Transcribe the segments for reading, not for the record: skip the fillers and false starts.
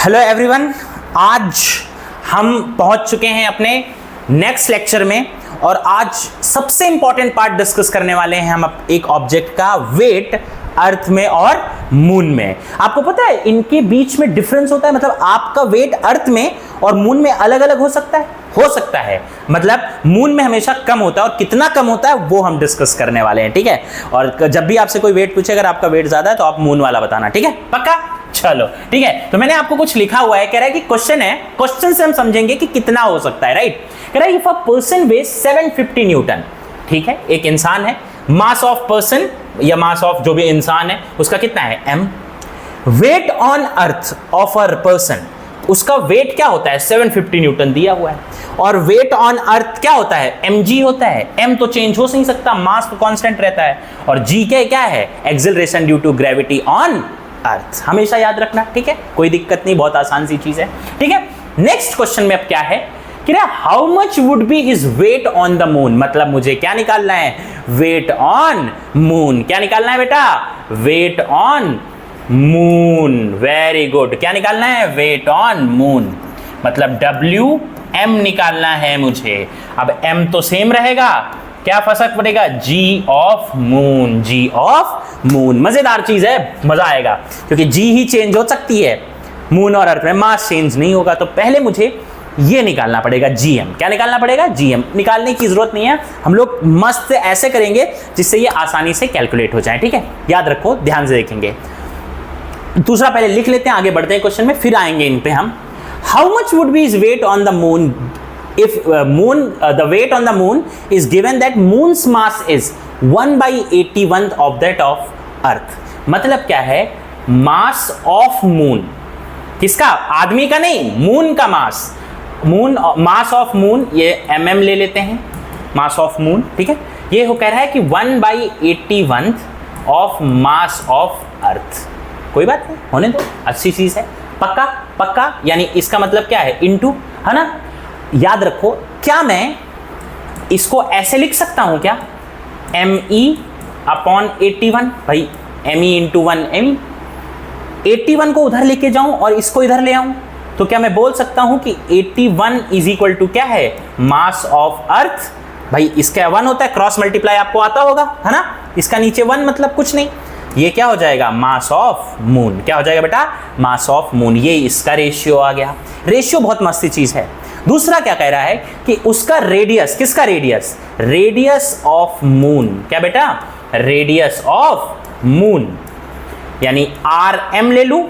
Hello everyone, आज हम पहुंच चुके हैं अपने नेक्स्ट लेक्चर में और आज सबसे इंपॉर्टेंट पार्ट डिस्कस करने वाले हैं हम एक ऑब्जेक्ट का वेट अर्थ में और मून में। आपको पता है इनके बीच में डिफरेंस होता है, मतलब आपका वेट अर्थ में और मून में अलग अलग हो सकता है, मतलब मून में हमेशा कम होता है और कितना कम होता है वो हम डिस्कस करने वाले हैं, ठीक है। और जब भी आपसे कोई वेट पूछे, अगर आपका वेट ज्यादा है तो आप मून वाला बताना, ठीक है, पक्का। चलो ठीक है, तो मैंने आपको कुछ लिखा हुआ है, कह रहा है कि क्वेश्चन से हम समझेंगे कि कितना हो सकता है, राइट। कह रहा है if a person weighs 750 newton, ठीक है, एक इंसान है, मास ऑफ पर्सन या मास ऑफ जो भी इंसान है उसका कितना है m, weight on earth of a person, उसका वेट क्या होता है 750 न्यूटन दिया हुआ है, और वेट ऑन अर्थ क्या होता है mg होता है। m तो चेंज हो नहीं सकता, मास तो कांस्टेंट रहता है, और g क्या है acceleration due to gravity on earth, हमेशा याद रखना, ठीक है, कोई दिक्कत नहीं, बहुत आसान सी चीज है, ठीक है। नेक्स्ट क्वेश्चन में अब क्या है कि how much would be his weight on the moon, मतलब मुझे क्या निकालना है वेट ऑन मून, क्या निकालना है बेटा weight on moon, very good, क्या निकालना है वेट ऑन मून, मतलब WM निकालना है मुझे। अब M तो सेम रहेगा, क्या फर्क पड़ेगा G ऑफ मून, मजेदार चीज है, मजा आएगा, क्योंकि G ही चेंज हो सकती है मून और अर्थ में, मास चेंज नहीं होगा। तो पहले मुझे ये निकालना पड़ेगा GM, क्या निकालना पड़ेगा GM, निकालने की जरूरत नहीं है, हम लोग मस्त ऐसे करेंगे जिससे ये आसानी से कैलकुलेट हो जाए, ठीक है, याद रखो, ध्यान से देखेंगे। दूसरा पहले लिख लेते हैं, आगे बढ़ते हैं क्वेश्चन में, फिर आएंगे इन पे हम। How much would be his weight on the moon if the weight on the moon is given that moon's mass is 1/81 of that of earth, मतलब क्या है मास ऑफ मून, किसका, आदमी का नहीं, मून का मास, मास ऑफ मून, ये mm ले लेते हैं, मास ऑफ मून, ठीक है, ये हो कह रहा है कि 1/81 ऑफ मास ऑफ अर्थ, कोई बात नहीं, होने दो, अच्छी चीज है, पक्का, यानी इसका मतलब क्या है इनटू, है ना। याद रखो, क्या मैं इसको ऐसे लिख सकता हूं क्या ME/81, भाई ME इंटू 1 ME, 81 को उधर लेके जाऊं और इसको इधर ले आऊं, तो क्या मैं बोल सकता हूं कि 81 इज इक्वल टू क्या है मास ऑफ अर्थ, भाई इसका 1 होता है, क्रॉस मल्टीप्लाई आपको आता होगा, है ना, इसका नीचे 1 मतलब कुछ नहीं, ये क्या हो जाएगा मास ऑफ मून, क्या हो जाएगा बेटा मास ऑफ मून, ये इसका रेशियो आ गया। रेशियो बहुत मस्ती चीज है। दूसरा क्या कह रहा है कि उसका रेडियस, किसका रेडियस ऑफ मून, क्या बेटा रेडियस ऑफ मून, यानी RM ले लूं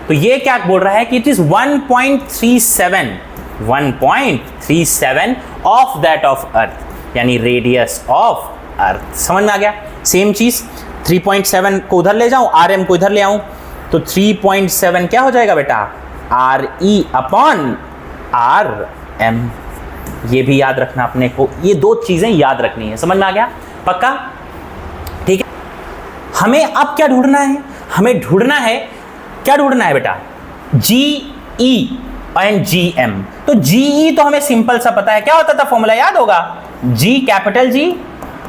तो ये क्या बोल रहा है कि it is 1.37 of that of earth, यानी रेडियस ऑफ अर्थ, समझ में आ गया। सेम चीज 3.7 को उधर ले जाऊं, RM को इधर ले आऊं, तो 3.7 क्या हो जाएगा बेटा RE/RM, ये भी याद रखना अपने को, ये दो चीजें याद रखनी है, समझ में आ गया, पक्का, ठीक है। हमें अब क्या ढूंढना है, हमें ढूंढना है बेटा GE एंड GM। तो GE तो हमें सिंपल सा पता है, क्या होता था फॉर्मूला, याद होगा, G capital G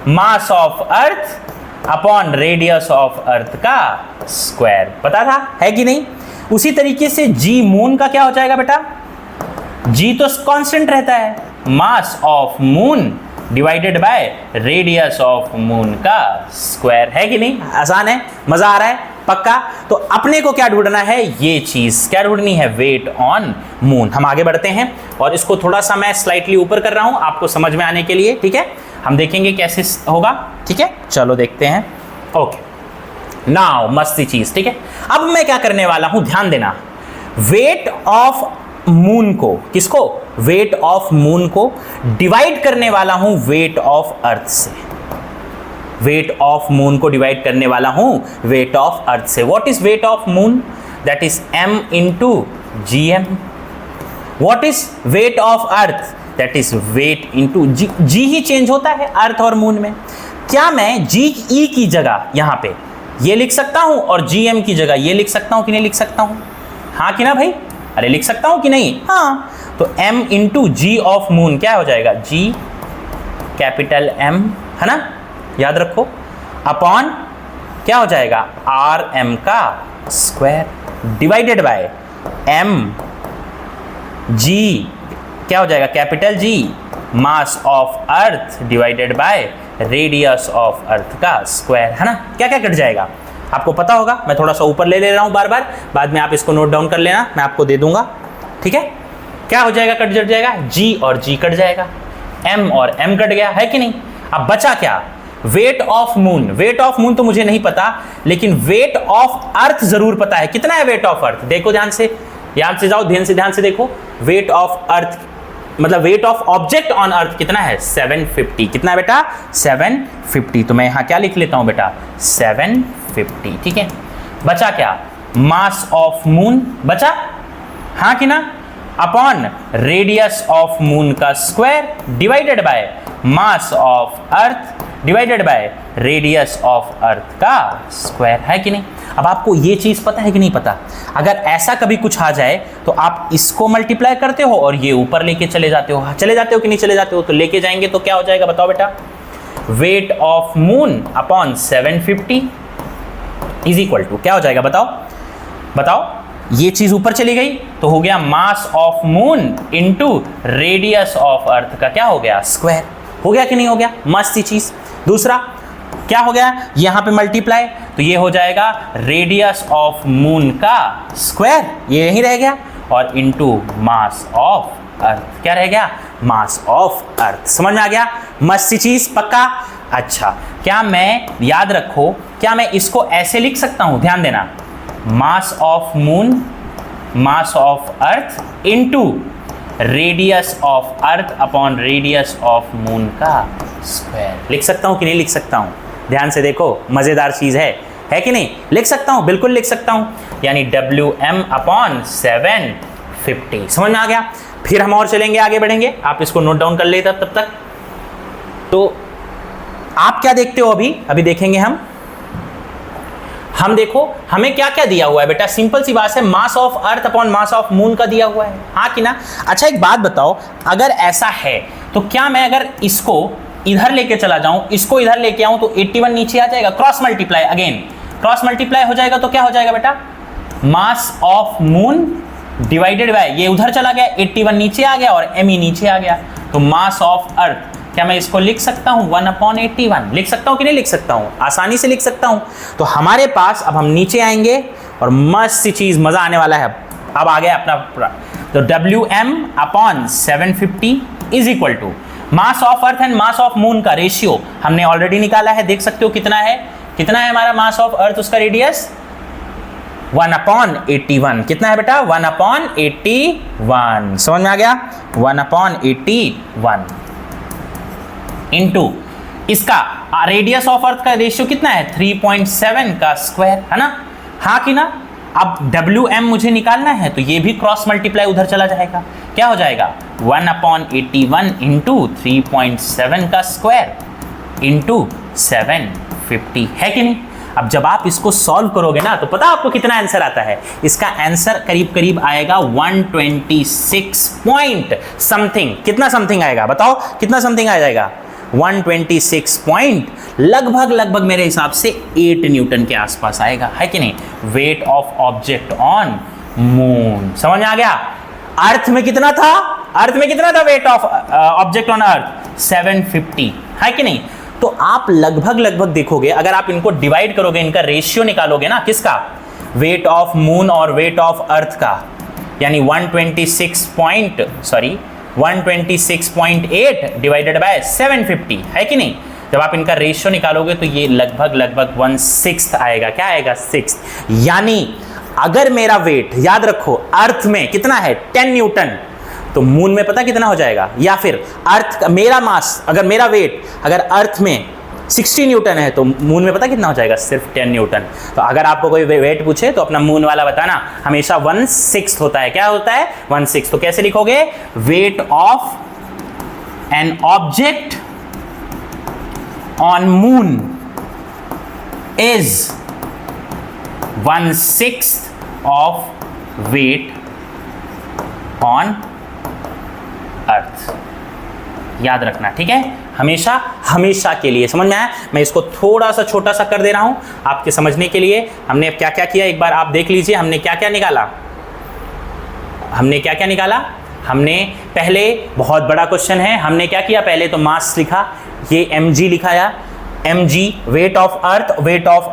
mass of earth upon radius of earth का स्क्वायर, पता था, है कि नहीं। उसी तरीके से G मून का क्या हो जाएगा बेटा, G तो कांस्टेंट रहता है, मास of moon divided by radius of moon का स्क्वायर, है कि नहीं, आसान है, मजा आ रहा है, पक्का। तो अपने को क्या ढूंढना है, ये चीज क्या ढूंढनी है वेट ऑन मून। हम आगे बढ़ते हैं और इसको थोड़ा सा मैं स्लाइटली ऊपर कर रहा हूं आपको समझ में आने के लिए, ठीक है, हम देखेंगे कैसे होगा, ठीक है, चलो देखते हैं, ओके नाउ मस्ती चीज, ठीक है। अब मैं क्या करने वाला हूं, ध्यान देना, वेट ऑफ मून को, किसको, वेट ऑफ मून को डिवाइड करने वाला हूं वेट ऑफ अर्थ से, वेट ऑफ मून को डिवाइड करने वाला हूं वेट ऑफ अर्थ से। What is wait of moon, that is M into GM। What is weight of earth, that is weight into G he change होता है अर्थ और moon में। क्या मैं GE की जगह यहां पे ये लिख सकता हूं और GM की जगह ये लिख सकता हूं कि नहीं लिख सकता हूं, हाँ कि ना भाई, अरे लिख सकता हूं कि नहीं, हाँ। तो M into G of moon क्या हो जाएगा G कैपिटल M, है ना, याद रखो, अपॉन क्या हो जाएगा RM का स्क्वायर डिवाइडेड बाय mg क्या हो जाएगा, capital G mass of earth divided by radius of earth का स्क्वायर, है ना। क्या क्या कट जाएगा आपको पता होगा, मैं थोड़ा सा ऊपर ले रहा हूं बार बार, बाद में आप इसको नोट डाउन कर लेना, मैं आपको दे दूंगा, ठीक है। क्या हो जाएगा, कट जाएगा, G और G कट जाएगा, M और M कट गया, है कि नहीं। अब बचा क्या, wait of moon. Wait of moon तो मुझे नहीं पता, लेकिन वेट ऑफ अर्थ जरूर पता है। कितना है वेट ऑफ अर्थ, देखो ध्यान से, याद से जाओ, ध्यान से देखो। वेट ऑफ अर्थ मतलब weight of object on earth कितना है, 750। कितना है बेटा, 750। तो मैं यहां क्या लिख लेता हूं बेटा, 750, ठीक है। बचा क्या, मास ऑफ मून बचा, हाँ कि ना, अपॉन रेडियस ऑफ मून का square divided by mass of earth divided by radius of earth का स्क्वायर, है कि नहीं। अब आपको ये चीज पता है कि नहीं पता, अगर ऐसा कभी कुछ आ जाए तो आप इसको मल्टीप्लाई करते हो और ये ऊपर लेके चले जाते हो कि नहीं चले जाते हो, तो लेके जाएंगे तो क्या हो जाएगा बताओ बेटा, weight of moon upon 750 is equal to क्या हो जाएगा, बताओ। ये चीज ऊपर चली गई तो हो गया मास of moon into radius of earth का क्या हो गया, स्क्वायर। हो गया कि नहीं हो गया, मस्त ही चीज। दूसरा क्या हो गया, यहां पे मल्टीप्लाई, तो ये हो जाएगा रेडियस ऑफ मून का स्क्वायर, ये यही रह गया, और इंटू मास ऑफ अर्थ, क्या रह गया, मास ऑफ अर्थ। समझ में आ गया, मस्त सी चीज, पक्का। अच्छा, क्या मैं, याद रखो, क्या मैं इसको ऐसे लिख सकता हूं, ध्यान देना, मास of moon mass of earth into radius of earth upon radius of moon का स्क्वायर। लिख सकता हूं कि नहीं लिख सकता हूं, ध्यान से देखो, मजेदार चीज है कि नहीं, लिख सकता हूं, बिल्कुल लिख सकता हूं, यानी WM अपॉन 750। समझ में आ गया। फिर हम और चलेंगे, आगे बढ़ेंगे, आप इसको नोट डाउन कर लेते तब तक। तो आप क्या देखते हो, अभी देखेंगे हम देखो हमें क्या क्या दिया हुआ है बेटा, सिंपल सी बात है, मास of earth upon mass of moon का दिया हुआ है, हाँ कि ना। अच्छा एक बात बताओ, अगर ऐसा है तो क्या मैं अगर इसको इधर लेके चला जाऊं, इसको इधर लेके आऊं, तो 81 नीचे आ जाएगा, cross multiply, again cross multiply हो जाएगा, तो क्या हो जाएगा बेटा, मास ऑफ मून डिवाइडेड बाय, ये उधर चला गया, 81 नीचे आ गया और ME नीचे आ गया, तो मास ऑफ अर्थ, क्या मैं इसको लिख सकता हूं 1/81, लिख सकता हूं कि नहीं लिख सकता हूं, आसानी से लिख सकता हूं। तो हमारे पास, अब हम नीचे आएंगे और मस्त सी चीज, मजा आने वाला है। अब आ गया अपना पूरा, तो WM upon 750 is equal to mass of earth and mass of moon का रेशियो हमने ऑलरेडी निकाला है, देख सकते हो कितना है हमारा मास ऑफ अर्थ, उसका रेडियस 1/81। कितना है बेटा, 1/81। समझ में आ गया, 1/81 इंटू इसका रेडियस ऑफ अर्थ का रेशियो कितना है, 3.7 का स्क्वायर, है ना, हाँ कि ना। अब WM मुझे निकालना है, तो ये भी क्रॉस मल्टीप्लाई उधर चला जाएगा, क्या हो जाएगा, 1/81 इंटू 3.7 का स्क्वायर इंटू 750, है कि नहीं। अब जब आप इसको सॉल्व करोगे ना, तो पता आपको कितना आंसर आता है, इसका आंसर करीब आएगा 126 पॉइंट समथिंग। कितना समथिंग आएगा बताओ, कितना समथिंग आ जाएगा, 126 पॉइंट, लगभग मेरे हिसाब से 8 न्यूटन के आसपास आएगा, है कि नहीं, weight of object on moon. समझ में आ गया। अर्थ में कितना था weight of object on earth, 750, है कि नहीं। तो आप लगभग देखोगे, अगर आप इनको डिवाइड करोगे, इनका रेशियो निकालोगे ना, किसका, वेट ऑफ मून और वेट ऑफ अर्थ का, यानी 126.8 डिवाइडेड बाय 750, है कि नहीं। जब आप इनका रेशियो निकालोगे तो ये लगभग 1/6 आएगा, क्या आएगा, 6। यानी अगर मेरा वेट, याद रखो, अर्थ में कितना है 10 न्यूटन, तो मून में पता कितना हो जाएगा, या फिर अर्थ मेरा मास, अगर मेरा वेट अगर अर्थ में 60 न्यूटन है तो मून में पता कितना हो जाएगा, सिर्फ 10 न्यूटन। तो अगर आपको कोई वेट पूछे तो अपना मून वाला बताना, हमेशा 1/6 होता है, क्या होता है, 1/6। तो कैसे लिखोगे, weight of an object on moon is 1/6 of weight on earth. याद रखना, ठीक है, हमेशा के लिए। समझ में आया। मैं इसको थोड़ा सा छोटा सा कर दे रहा हूं आपके समझने के लिए। हमने क्या क्या किया, एक बार आप देख लीजिए, हमने क्या क्या निकाला। हमने क्या क्या निकाला, हमने पहले बहुत बड़ा क्वेश्चन है, हमने क्या किया, पहले तो मास लिखा, ये mg लिखाया, mg weight of earth, weight of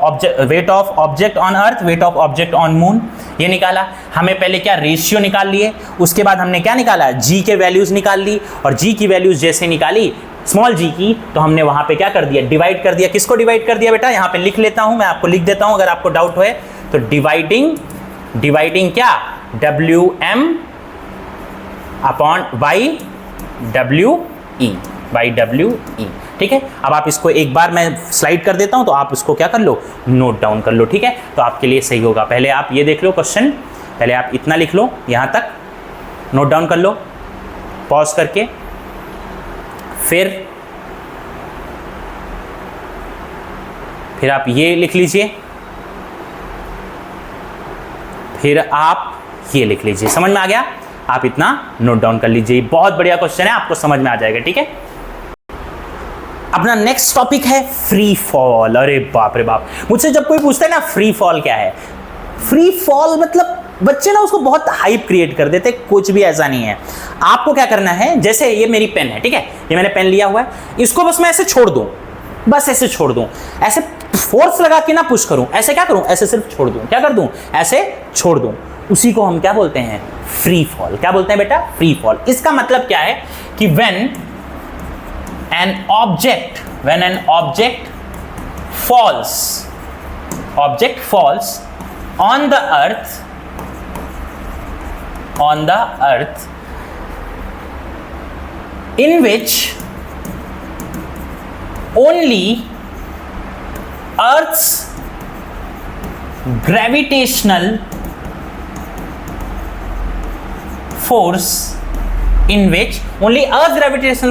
object on earth, weight of object on moon, ये निकाला। हमें पहले क्या रेशियो निकाल लिए, उसके बाद हमने क्या निकाला, g के वैल्यूज निकाल ली, और g की वैल्यूज जैसे निकाली स्मॉल g की, तो हमने वहां पे क्या कर दिया, डिवाइड कर दिया। किसको डिवाइड कर दिया बेटा, यहां पे लिख लेता हूं, मैं आपको लिख देता हूं अगर आपको डाउट होए तो। डिवाइडिंग क्या, Wm अपॉन बाई WE, ठीक है। अब आप इसको एक बार मैं स्लाइड कर देता हूं, तो आप इसको क्या कर लो, नोट डाउन कर लो, ठीक है, तो आपके लिए सही होगा। पहले आप ये देख लो क्वेश्चन, पहले आप इतना लिख लो, यहां तक नोट डाउन कर लो पॉज करके, फिर आप ये लिख लीजिए, फिर आप ये लिख लीजिए। समझ में आ गया, आप इतना नोट डाउन कर लीजिए, बहुत बढ़िया क्वेश्चन है, आपको समझ में आ जाएगा, ठीक है। अपना नेक्स्ट टॉपिक है फ्री फॉल। अरे बाप रे बाप, मुझसे जब कोई पूछता है ना फ्री फॉल क्या है, फ्री फॉल मतलब बच्चे ना उसको बहुत हाइप क्रिएट कर देते, कुछ भी ऐसा नहीं है। आपको क्या करना है, जैसे ये मेरी पेन है, ठीक है, ये मैंने पेन लिया हुआ है, इसको बस मैं ऐसे छोड़ दूं, बस ऐसे छोड़ दूं, ऐसे फोर्स लगा के ना पुश करूं, ऐसे क्या करूं, ऐसे सिर्फ छोड़ दूं, क्या कर दूं, ऐसे छोड़ दूं, उसी को हम क्या बोलते हैं, फ्री फॉल। क्या बोलते हैं बेटा, फ्री फॉल। इसका मतलब क्या है कि when an object falls on the earth in which only Earth's gravitational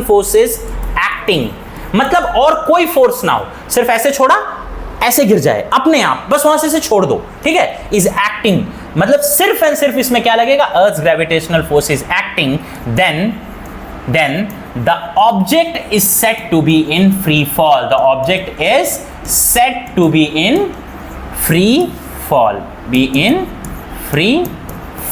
force is acting, मतलब और कोई फोर्स ना हो, सिर्फ ऐसे छोड़ा, ऐसे गिर जाए अपने आप, बस वहां से छोड़ दो, ठीक है, इज एक्टिंग, मतलब सिर्फ एंड सिर्फ इसमें क्या लगेगा, अर्थ gravitational force is acting, then the object is said to be in free fall. The object is said to be in free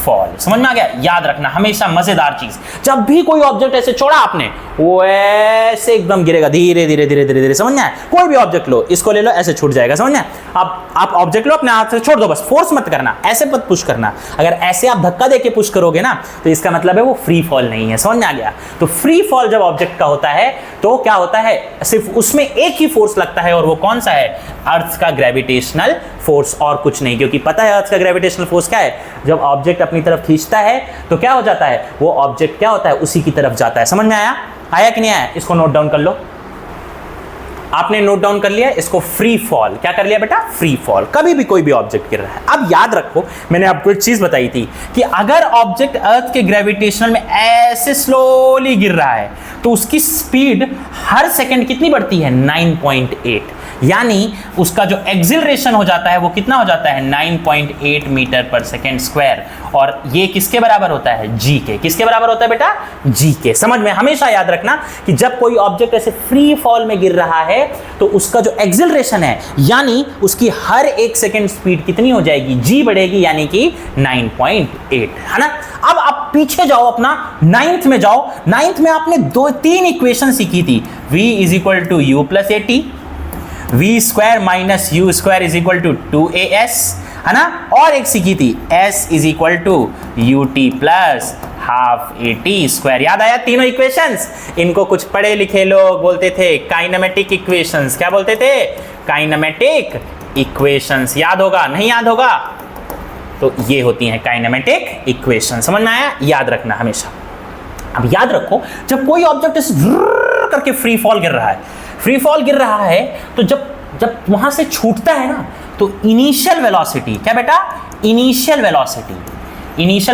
fall. समझ में आ गया, याद रखना हमेशा मजेदार चीज, जब भी कोई ऑब्जेक्ट ऐसे छोड़ा आपने, वो ऐसे एकदम गिरेगा, धीरे धीरे धीरे धीरे धीरे, समझ में आया। कोई भी ऑब्जेक्ट लो, इसको ले लो, ऐसे छूट जाएगा, समझ में आया। अब आप ऑब्जेक्ट लो, अपने हाथ से छोड़ दो, बस फोर्स मत करना, ऐसे मत पुश करना। अगर ऐसे आप धक्का देके पुश करोगे ना, तो इसका मतलब है वो फ्री फॉल नहीं है, समझ में आ गया। तो फ्री फॉल जब ऑब्जेक्ट का होता है, तो क्या होता है, सिर्फ उसमें एक ही फोर्स लगता है, और वो कौन सा है, अर्थ का ग्रेविटेशनल फोर्स, और कुछ नहीं। क्योंकि पता है अर्थ का ग्रेविटेशनल फोर्स क्या है, जब ऑब्जेक्ट अपनी तरफ खींचता है तो क्या हो जाता है, वो ऑब्जेक्ट क्या होता है, उसी की तरफ जाता है। समझ में आया कि नहीं आया, इसको नोट डाउन कर लो। आपने नोट डाउन कर लिया, इसको फ्री फॉल क्या कर लिया बेटा, फ्री फॉल। कभी भी कोई भी ऑब्जेक्ट गिर रहा है, अब याद रखो, मैंने आपको एक चीज बताई थी कि अगर ऑब्जेक्ट अर्थ के ग्रेविटेशनल में ऐसे स्लोली गिर रहा है, तो उसकी स्पीड हर सेकंड कितनी बढ़ती है, 9.8, यानी उसका जो एक्सिलरेशन हो जाता है वो कितना हो जाता है, 9.8 मीटर पर सेकेंड स्क्वायर। और ये किसके बराबर होता है, जी के। किसके बराबर होता है बेटा, जी के। समझ में, हमेशा याद रखना कि जब कोई ऑब्जेक्ट ऐसे फ्री फॉल में गिर रहा है, तो उसका जो एक्सिलरेशन है, यानी उसकी हर एक सेकेंड स्पीड कितनी हो जाएगी, जी बढ़ेगी, यानी कि 9.8, है ना। अब आप पीछे जाओ, अपना 9th में जाओ। 9th में आपने 2-3 इक्वेशन सीखी थी, v = u + at, v² - u² = 2as, है ना। और एक सीखी थी s = ut + ½ at²। याद आया तीनों इक्वेशंस। इनको कुछ पढ़े लिखे लोग बोलते थे काइनेमेटिक इक्वेशंस। क्या बोलते थे, काइनेमेटिक इक्वेशंस। याद होगा, नहीं याद होगा, तो ये होती हैं काइनेमेटिक इक्वेशन। समझ में आया, याद रखना हमेशा। अब याद रखो, जब कोई ऑब्जेक्ट इस करके फ्री फॉल गिर रहा है, तो जब वहां से छूटता है ना, तो इनिशियल वेलोसिटी क्या बेटा, इनिशियल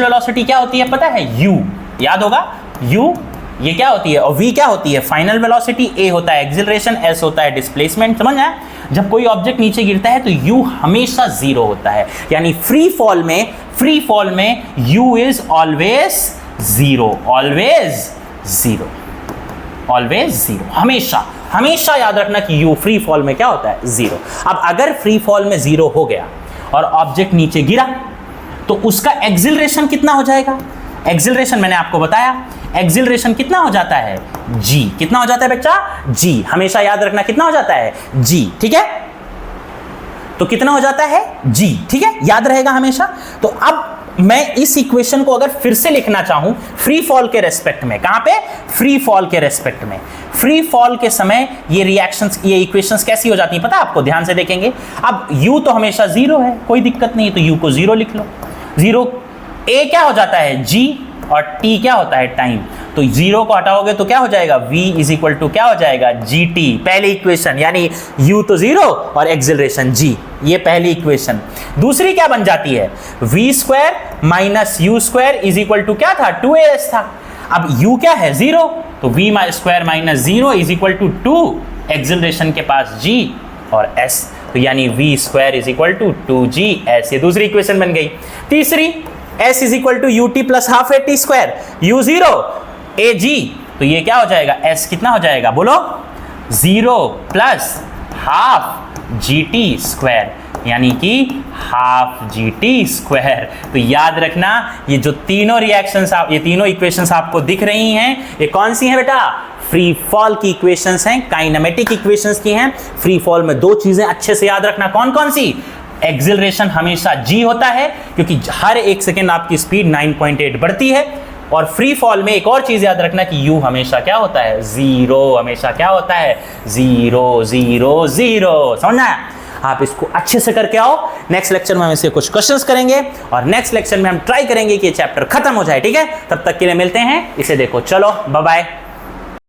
वेलोसिटी क्या होती है पता है, u। याद होगा, u ये क्या होती है, और v क्या होती है, फाइनल वेलोसिटी। a होता है एक्सिलरेशन, s होता है डिस्प्लेसमेंट। समझ आया। जब कोई ऑब्जेक्ट नीचे गिरता है तो u हमेशा 0 होता है, यानी फ्री फॉल में u इज ऑलवेज 0, हमेशा याद रखना कि u फ्री फॉल में क्या होता है, 0। अब अगर फ्री फॉल में 0 हो गया और ऑब्जेक्ट नीचे गिरा, तो उसका एक्सिलरेशन कितना हो जाएगा, एक्सिलरेशन मैंने आपको बताया, एक्सिलरेशन कितना हो जाता है g, कितना हो जाता है बच्चा g, हमेशा याद रखना कितना हो जाता है g, ठीक है, तो कितना हो जाता है g, ठीक है, याद रहेगा हमेशा। तो अब मैं इस इक्वेशन को अगर फिर से लिखना चाहूं फ्री फॉल के रेस्पेक्ट में, कहां पे, फ्री फॉल के रेस्पेक्ट में, फ्री फॉल के समय ये रिएक्शंस, ये इक्वेशंस कैसी हो जाती हैं पता है आपको, ध्यान से देखेंगे। अब u तो हमेशा 0 है, कोई दिक्कत नहीं है, तो u को 0 लिख लो, 0, a क्या हो जाता है g और t क्या होता है टाइम, तो 0 को हटाओगे तो क्या हो जाएगा v इज इक्वल टू क्या हो जाएगा gt, पहली इक्वेशन, यानी u तो 0 और एक्सिलरेशन g, ये पहली इक्वेशन। दूसरी क्या बन जाती है, v square minus u square is equal to क्या था 2as था, अब u क्या है 0, तो v square minus 0 is equal to 2, acceleration के पास g और s, तो यानी v square is equal to 2gs, ये दूसरी इक्वेशन बन गई। तीसरी s is equal to ut plus half at square, u 0 ag, तो ये क्या हो जाएगा s कितना हो जाएगा बोलो 0 प्लस हाफ gt स्क्वायर, यानी कि हाफ gt स्क्वायर। तो याद रखना ये जो तीनों रिएक्शंस आप, ये तीनों इक्वेशंस आपको दिख रही हैं, ये कौन सी हैं बेटा, फ्री फॉल की इक्वेशंस हैं, काइनेमेटिक इक्वेशंस की हैं। फ्री फॉल में दो चीजें अच्छे से याद रखना, कौन कौन सी, एक्सिलरेशन हमेशा g होता है क्योंकि हर एक सेकेंड आपकी स्पीड 9.8 बढ़ती है, और फ्री फॉल में एक और चीज याद रखना कि u हमेशा क्या होता है 0, हमेशा क्या होता है 0 0 0, समझना है। आप इसको अच्छे से करके आओ, नेक्स्ट लेक्चर में हम इसके कुछ क्वेश्चंस करेंगे और नेक्स्ट लेक्चर में हम ट्राई करेंगे कि ये चैप्टर खत्म हो जाए, ठीक है। तब तक के लिए मिलते हैं, इसे देखो, चलो बाय बाय।